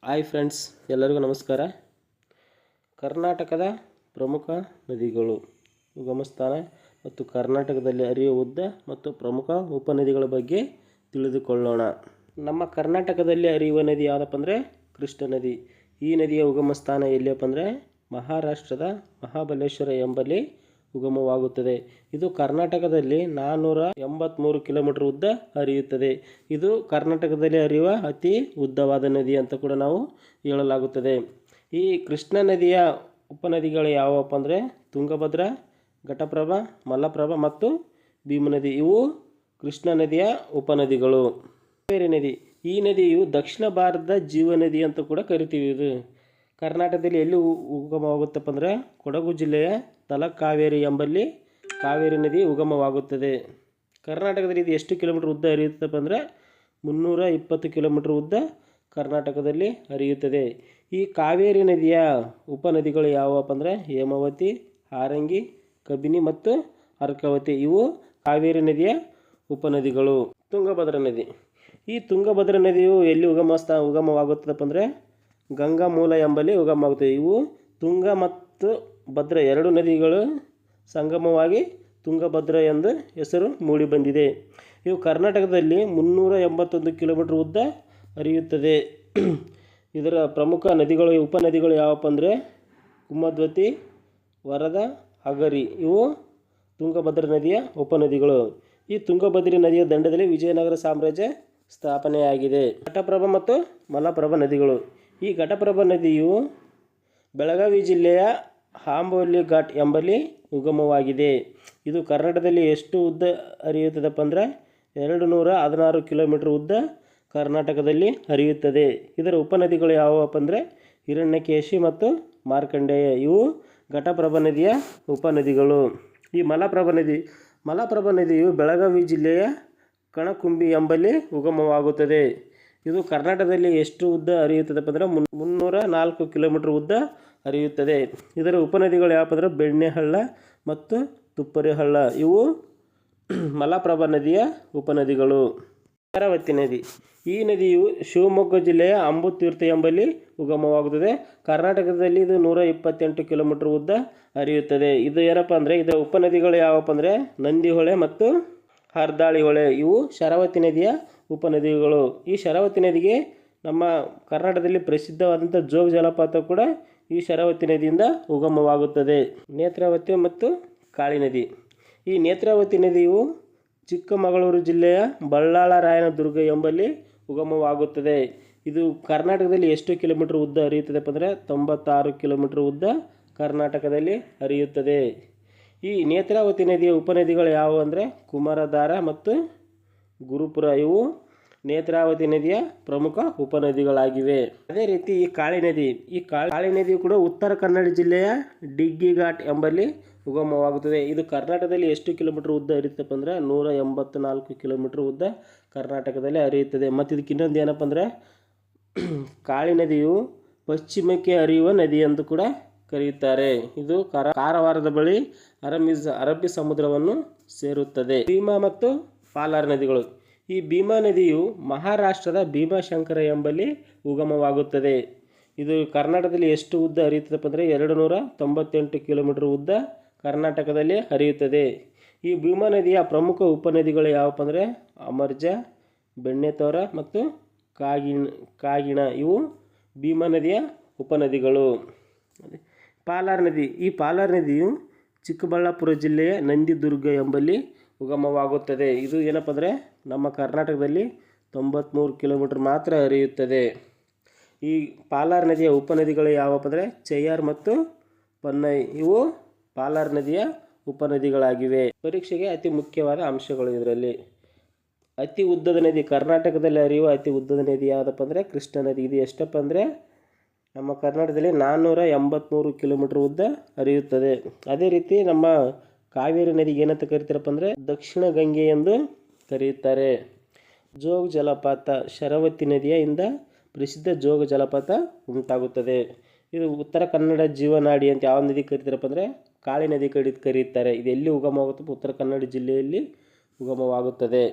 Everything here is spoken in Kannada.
ಹಾಯ್ ಫ್ರೆಂಡ್ಸ್, ಎಲ್ಲರಿಗೂ ನಮಸ್ಕಾರ. ಕರ್ನಾಟಕದ ಪ್ರಮುಖ ನದಿಗಳು, ಉಗಮಸ್ಥಾನ ಮತ್ತು ಕರ್ನಾಟಕದಲ್ಲಿ ಹರಿಯುವ ಉದ್ದ ಮತ್ತು ಪ್ರಮುಖ ಉಪನದಿಗಳ ಬಗ್ಗೆ ತಿಳಿದುಕೊಳ್ಳೋಣ. ನಮ್ಮ ಕರ್ನಾಟಕದಲ್ಲಿ ಹರಿಯುವ ನದಿ ಯಾವುದಪ್ಪ ಅಂದರೆ ಕೃಷ್ಣಾ ನದಿ. ಈ ನದಿಯ ಉಗಮಸ್ಥಾನ ಎಲ್ಲಿಯಪ್ಪ ಅಂದರೆ ಮಹಾರಾಷ್ಟ್ರದ ಮಹಾಬಲೇಶ್ವರ ಎಂಬಲ್ಲಿ ಉಗಮವಾಗುತ್ತದೆ. ಇದು ಕರ್ನಾಟಕದಲ್ಲಿ 483 ಕಿಲೋಮೀಟರ್ ಉದ್ದ ಹರಿಯುತ್ತದೆ. ಇದು ಕರ್ನಾಟಕದಲ್ಲಿ ಹರಿಯುವ ಅತಿ ಉದ್ದವಾದ ನದಿ ಅಂತ ಕೂಡ ನಾವು ಹೇಳಲಾಗುತ್ತದೆ. ಈ ಕೃಷ್ಣಾ ನದಿಯ ಉಪನದಿಗಳು ಯಾವುವಪ್ಪ ಅಂದರೆ ತುಂಗಭದ್ರಾ, ಘಟಪ್ರಭಾ, ಮಲಪ್ರಭಾ ಮತ್ತು ಭೀಮನದಿ. ಇವು ಕೃಷ್ಣಾ ನದಿಯ ಉಪನದಿಗಳು. ಕಾವೇರಿ ನದಿ, ಈ ನದಿಯು ದಕ್ಷಿಣ ಭಾರತದ ಜೀವನದಿ ಅಂತ ಕೂಡ ಕರಿತೀವಿ. ಇದು ಕರ್ನಾಟಕದಲ್ಲಿ ಎಲ್ಲಿ ಉಗಮವಾಗುತ್ತಪ್ಪ ಅಂದರೆ ಕೊಡಗು ಜಿಲ್ಲೆಯ ತಲಕಾವೇರಿ ಎಂಬಲ್ಲಿ ಕಾವೇರಿ ನದಿ ಉಗಮವಾಗುತ್ತದೆ. ಕರ್ನಾಟಕದಲ್ಲಿ ಇದು ಎಷ್ಟು ಕಿಲೋಮೀಟರ್ ಉದ್ದ ಹರಿಯುತ್ತಪ್ಪ ಅಂದರೆ 320 ಕಿಲೋಮೀಟರ್ ಉದ್ದ ಕರ್ನಾಟಕದಲ್ಲಿ ಹರಿಯುತ್ತದೆ. ಈ ಕಾವೇರಿ ನದಿಯ ಉಪನದಿಗಳು ಯಾವುವಪ್ಪ ಅಂದರೆ ಹೇಮಾವತಿ, ಹಾರಂಗಿ, ಕಬಿನಿ ಮತ್ತು ಅರ್ಕಾವತಿ. ಇವು ಕಾವೇರಿ ನದಿಯ ಉಪನದಿಗಳು. ತುಂಗಭದ್ರಾ ನದಿ, ಈ ತುಂಗಭದ್ರಾ ನದಿಯು ಎಲ್ಲಿ ಉಗಮವಾಗುತ್ತದಪ್ಪ ಅಂದರೆ ಗಂಗಾ ಮೂಲ ಎಂಬಲ್ಲಿ ಉಗಮವಾಗುತ್ತದೆ. ಇವು ತುಂಗ ಮತ್ತು ಭದ್ರಾ ಎರಡು ನದಿಗಳು ಸಂಗಮವಾಗಿ ತುಂಗಭದ್ರಾ ಎಂದು ಹೆಸರು ಮೂಡಿಬಂದಿದೆ. ಇವು ಕರ್ನಾಟಕದಲ್ಲಿ 381 ಕಿಲೋಮೀಟರ್ ಉದ್ದ ಹರಿಯುತ್ತದೆ. ಇದರ ಪ್ರಮುಖ ನದಿಗಳು, ಉಪನದಿಗಳು ಯಾವಪ್ಪ ಅಂದರೆ ಕುಮದ್ವತಿ, ವರದಾ, ಹಗರಿ. ಇವು ತುಂಗಭದ್ರಾ ನದಿಯ ಉಪನದಿಗಳು. ಈ ತುಂಗಭದ್ರಾ ನದಿಯ ದಂಡದಲ್ಲಿ ವಿಜಯನಗರ ಸಾಮ್ರಾಜ್ಯ ಸ್ಥಾಪನೆಯಾಗಿದೆ. ಘಟಪ್ರಭಾ ಮತ್ತು ಮಲಪ್ರಭಾ ನದಿಗಳು, ಈ ಘಟಪ್ರಭಾ ನದಿಯು ಬೆಳಗಾವಿ ಜಿಲ್ಲೆಯ ಆಂಬೋಲಿ ಘಾಟ್ ಎಂಬಲ್ಲಿ ಉಗಮವಾಗಿದೆ. ಇದು ಕರ್ನಾಟಕದಲ್ಲಿ ಎಷ್ಟು ಉದ್ದ ಹರಿಯುತ್ತದಪ್ಪ ಅಂದರೆ 216 ಕಿಲೋಮೀಟರ್ ಉದ್ದ ಕರ್ನಾಟಕದಲ್ಲಿ ಹರಿಯುತ್ತದೆ. ಇದರ ಉಪನದಿಗಳು ಯಾವುವಪ್ಪ ಅಂದರೆ ಹಿರಣ್ಯಕೇಶಿ ಮತ್ತು ಮಾರ್ಕಂಡೇಯ. ಇವು ಘಟಪ್ರಭಾ ನದಿಯ ಉಪನದಿಗಳು. ಈ ಮಲಪ್ರಭಾ ನದಿಯು ಬೆಳಗಾವಿ ಜಿಲ್ಲೆಯ ಕಣಕುಂಬಿ ಎಂಬಲ್ಲಿ ಉಗಮವಾಗುತ್ತದೆ. ಇದು ಕರ್ನಾಟಕದಲ್ಲಿ ಎಷ್ಟು ಉದ್ದ ಹರಿಯುತ್ತದಪ್ಪ ಅಂದರೆ 304 ಕಿಲೋಮೀಟರ್ ಉದ್ದ ಹರಿಯುತ್ತದೆ. ಇದರ ಉಪನದಿಗಳು ಯಾವಪ್ಪ ಅಂದರೆ ಬೆಣ್ಣೆಹಳ್ಳ ಮತ್ತು ತುಪ್ಪರಿಹಳ್ಳ. ಇವು ಮಲಪ್ರಭಾ ನದಿಯ ಉಪನದಿಗಳು. ಶರಾವತಿ ನದಿ, ಈ ನದಿಯು ಶಿವಮೊಗ್ಗ ಜಿಲ್ಲೆಯ ಅಂಬುತೀರ್ಥ ಎಂಬಲ್ಲಿ ಉಗಮವಾಗುತ್ತದೆ. ಕರ್ನಾಟಕದಲ್ಲಿ ಇದು 128 ಕಿಲೋಮೀಟರ್ ಉದ್ದ ಹರಿಯುತ್ತದೆ. ಇದು ಏನಪ್ಪ ಅಂದರೆ ಇದರ ಉಪನದಿಗಳು ಯಾವಪ್ಪ ಅಂದರೆ ನಂದಿಹೊಳೆ ಮತ್ತು ಹರ್ದಾಳಿ ಹೊಳೆ. ಇವು ಶರಾವತಿ ನದಿಯ ಉಪನದಿಗಳು. ಈ ಶರಾವತಿ ನದಿಗೆ ನಮ್ಮ ಕರ್ನಾಟಕದಲ್ಲಿ ಪ್ರಸಿದ್ಧವಾದಂಥ ಜೋಗ ಜಲಪಾತ ಕೂಡ ಈ ಶರಾವತಿ ನದಿಯಿಂದ ಉಗಮವಾಗುತ್ತದೆ. ನೇತ್ರಾವತಿ ಮತ್ತು ಕಾಳಿ ನದಿ, ಈ ನೇತ್ರಾವತಿ ನದಿಯು ಚಿಕ್ಕಮಗಳೂರು ಜಿಲ್ಲೆಯ ಬಲ್ಲಾಳರಾಯನದುರ್ಗ ಎಂಬಲ್ಲಿ ಉಗಮವಾಗುತ್ತದೆ. ಇದು ಕರ್ನಾಟಕದಲ್ಲಿ ಎಷ್ಟು ಕಿಲೋಮೀಟರ್ ಉದ್ದ ಹರಿಯುತ್ತದೆಪ್ಪ ಅಂದರೆ 96 ಕಿಲೋಮೀಟರ್ ಉದ್ದ ಕರ್ನಾಟಕದಲ್ಲಿ ಹರಿಯುತ್ತದೆ. ಈ ನೇತ್ರಾವತಿ ನದಿಯ ಉಪನದಿಗಳು ಯಾವುವು ಅಂದರೆ ಕುಮಾರಧಾರ ಮತ್ತು ಗುರುಪುರ. ಇವು ನೇತ್ರಾವತಿ ನದಿಯ ಪ್ರಮುಖ ಉಪನದಿಗಳಾಗಿವೆ. ಅದೇ ರೀತಿ ಈ ಕಾಳಿ ನದಿ, ಈ ಕಾಳಿ ನದಿಯು ಕೂಡ ಉತ್ತರ ಕನ್ನಡ ಜಿಲ್ಲೆಯ ಡಿಗ್ಗಿ ಘಾಟ್ ಎಂಬಲ್ಲಿ ಉಗಮವಾಗುತ್ತದೆ. ಇದು ಕರ್ನಾಟಕದಲ್ಲಿ ಎಷ್ಟು ಕಿಲೋಮೀಟರ್ ಉದ್ದ ಹರಿಯುತ್ತಪ್ಪ ಅಂದರೆ 184 ಕಿಲೋಮೀಟರ್ ಉದ್ದ ಕರ್ನಾಟಕದಲ್ಲಿ ಹರಿಯುತ್ತದೆ. ಮತ್ತು ಇದಕ್ಕೆ ಇನ್ನೊಂದು ಏನಪ್ಪ ಅಂದರೆ ಕಾಳಿ ನದಿಯು ಪಶ್ಚಿಮಕ್ಕೆ ಹರಿಯುವ ನದಿ ಎಂದು ಕೂಡ ಕರೆಯುತ್ತಾರೆ. ಇದು ಕಾರವಾರದ ಬಳಿ ಅರಬ್ಬಿ ಸಮುದ್ರವನ್ನು ಸೇರುತ್ತದೆ. ಭೀಮಾ ಮತ್ತು ಪಾಲಾರ್ ನದಿಗಳು, ಈ ಭೀಮಾ ನದಿಯು ಮಹಾರಾಷ್ಟ್ರದ ಭೀಮಾಶಂಕರ ಎಂಬಲ್ಲಿ ಉಗಮವಾಗುತ್ತದೆ. ಇದು ಕರ್ನಾಟಕದಲ್ಲಿ ಎಷ್ಟು ಉದ್ದ ಹರಿಯುತ್ತದಪ್ಪ ಅಂದರೆ 298 ಕಿಲೋಮೀಟರ್ ಉದ್ದ ಕರ್ನಾಟಕದಲ್ಲಿ ಹರಿಯುತ್ತದೆ. ಈ ಭೀಮಾ ನದಿಯ ಪ್ರಮುಖ ಉಪನದಿಗಳು ಯಾವಪ್ಪ ಅಂದರೆ ಅಮರ್ಜಾ, ಬೆಣ್ಣೆತೋರ ಮತ್ತು ಕಾಗಿಣ. ಇವು ಭೀಮಾ ನದಿಯ ಉಪನದಿಗಳು. ಪಾಲಾರ್ ನದಿ, ಈ ಪಾಲಾರ್ ನದಿಯು ಚಿಕ್ಕಬಳ್ಳಾಪುರ ಜಿಲ್ಲೆಯ ನಂದಿದುರ್ಗ ಎಂಬಲ್ಲಿ ಉಗಮವಾಗುತ್ತದೆ. ಇದು ಏನಪ್ಪ ಅಂದರೆ ನಮ್ಮ ಕರ್ನಾಟಕದಲ್ಲಿ 93 ಕಿಲೋಮೀಟರ್ ಮಾತ್ರ ಹರಿಯುತ್ತದೆ. ಈ ಪಾಲಾರ್ ನದಿಯ ಉಪನದಿಗಳು ಯಾವಪ್ಪ ಅಂದರೆ ಚಯ್ಯಾರ್ ಮತ್ತು ಪನ್ನೈ. ಇವು ಪಾಲಾರ್ ನದಿಯ ಉಪನದಿಗಳಾಗಿವೆ. ಪರೀಕ್ಷೆಗೆ ಅತಿ ಮುಖ್ಯವಾದ ಅಂಶಗಳು ಇದರಲ್ಲಿ. ಅತಿ ಉದ್ದದ ನದಿ, ಕರ್ನಾಟಕದಲ್ಲಿ ಹರಿಯುವ ಅತಿ ಉದ್ದದ ನದಿ ಯಾವುದಪ್ಪ ಅಂದರೆ ಕೃಷ್ಣಾ ನದಿ. ಇದು ಎಷ್ಟಪ್ಪ ಅಂದರೆ ನಮ್ಮ ಕರ್ನಾಟಕದಲ್ಲಿ 483 ಕಿಲೋಮೀಟರ್ ಉದ್ದ ಹರಿಯುತ್ತದೆ. ಅದೇ ರೀತಿ ನಮ್ಮ ಕಾವೇರಿ ನದಿಗೆ ಏನಂತ ಕರೀತಾರಪ್ಪ ಅಂದರೆ ದಕ್ಷಿಣ ಗಂಗೆ ಎಂದು ಕರೆಯುತ್ತಾರೆ. ಜೋಗ ಜಲಪಾತ, ಶರಾವತಿ ನದಿಯಿಂದ ಪ್ರಸಿದ್ಧ ಜೋಗ ಜಲಪಾತ ಉಂಟಾಗುತ್ತದೆ. ಇದು ಉತ್ತರ ಕನ್ನಡ ಜೀವನಾಡಿ ಅಂತ ಯಾವ ನದಿ ಕರೀತಾರಪ್ಪ ಅಂದರೆ ಕಾಳಿ ನದಿ ಕರೀತಾರೆ. ಇದು ಎಲ್ಲಿ ಉಗಮವಾಗುತ್ತಪ್ಪ? ಉತ್ತರ ಕನ್ನಡ ಜಿಲ್ಲೆಯಲ್ಲಿ ಉಗಮವಾಗುತ್ತದೆ.